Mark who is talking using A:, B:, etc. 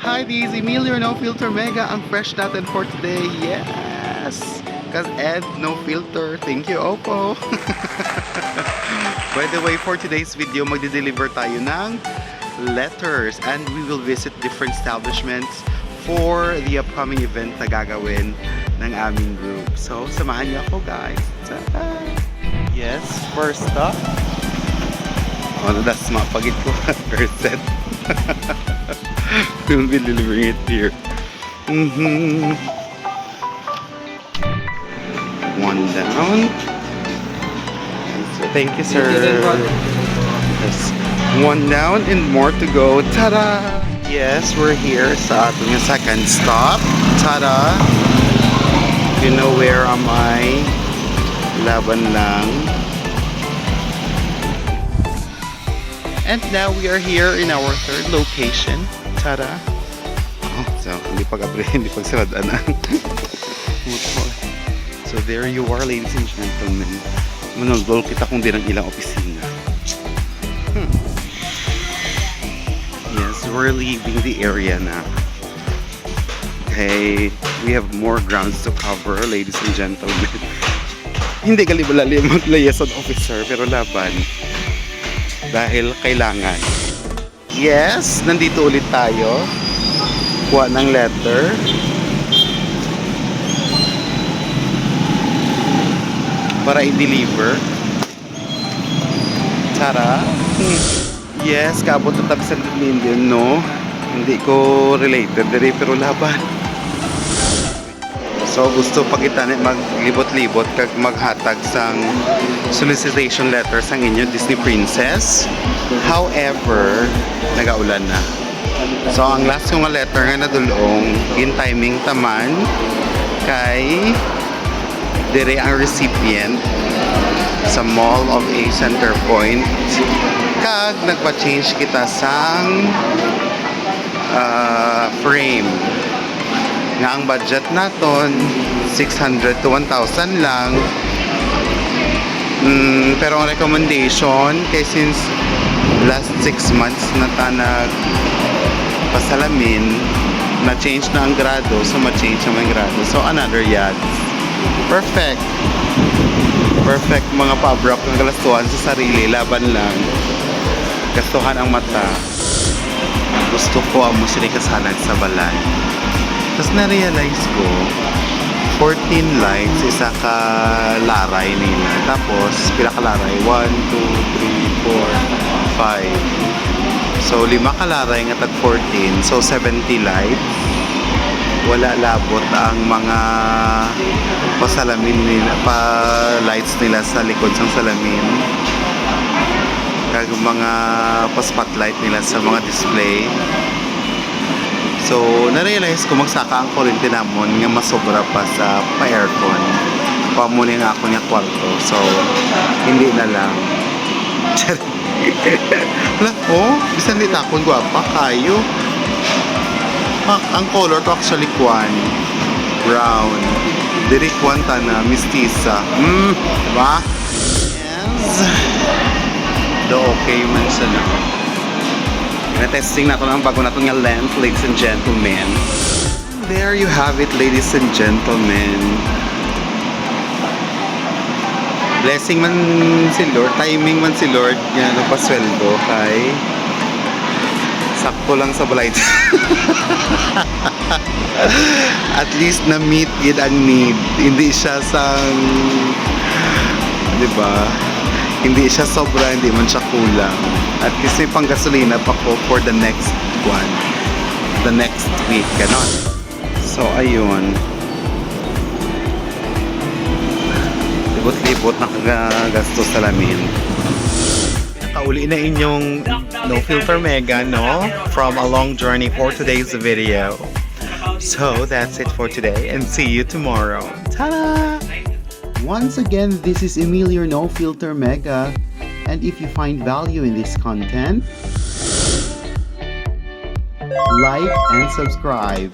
A: Hi, this is Emilio No Filter Mega. Ang fresh natin for today. Yes! Cause Ed, no filter. Thank you, Oppo. By the way, for today's video, magde-deliver tayo ng letters and we will visit different establishments for the upcoming event na gagawin ng aming group. So, samahan niyo ako, guys. Yes, first up. Oh, that's mapagit ko. First set. We will be delivering it here. One down. So, thank you, sir. Yes. One down and more to go. Ta-da! Yes, we're here sa ating second stop. Ta-da! You know where am I? Laban lang. And now we are here in our third location. Ta-da! Oh, so, hindi pagsaladaanan. So there you are, ladies and gentlemen. Manulbol kita kung din ang ilang opisina. Yes, we're leaving the area na. Okay, we have more grounds to cover, ladies and gentlemen. Hindi kalibalali mag-liaison officer, pero laban. Dahil kailangan. Yes, nandito ulit tayo. Kuha ng letter. Para i-deliver. Tara. Yes, kaabot na tabi sa Indian, no? Hindi ko related, pero laban. So, gusto pa kita maglibot-libot kag maghatag sang solicitation letter sang inyo Disney Princess. However, nagaulan na. So, ang last yung letter nga nadulong in timing taman kay dire ang recipient sa Mall of A Center Point kag nagpa-change kita sang frame nga ang budget naton 600 to 1,000 lang. Pero ang recommendation kay since last 6 months na ta nagpasalamin na change na ang grado, so ma-change na ang grado, so another yard. Perfect. Perfect mga pabrok ng galastuhan sa sarili. Laban lang. Gastuhan ang mata. Gusto ko ang musirikasanan sa balay. Tapos na-realize ko 14 lights, isa ka laray nila. Tapos, pila ka laray? 1, 2, 3, 4, 5. So, 5 ka laray nga tag 14. So, 70 lights. Wala labot ang mga pasalamin nila, pa-lights nila sa likod ng salamin. Kag mga pa-spotlight nila sa mga display. So, na-realize ko magsaka ang kuryente namon nga masobra pa sa pa-aircon. Pamuli nga ako niya kwarto. So, hindi na lang. Wala, oh, bisan di takon guwapa kayo. Ang color to actually brown. Diri kwanta na mestiza. Diba? Yes. Do okay man siya na. Na-testing nato ang bago nato nga lens, ladies and gentlemen. There you have it, ladies and gentlemen. Blessing man si Lord, timing man si Lord, yan nagpasweldo kay sakto lang sa balay. At least na-meet yun ang need. Hindi siya sang, di ba? Hindi siya sobra, hindi man siya kulang. At least may pang gasolina pa ko for the next one. The next week, ganon. So, ayun. Libot-libot nakagasto sa lamin. Nakauli na inyong No Filter Mega, no? From a long journey for today's video. So, that's it for today and see you tomorrow. Ta-da! Once again, this is Emilio No Filter Mega. And if you find value in this content, like and subscribe.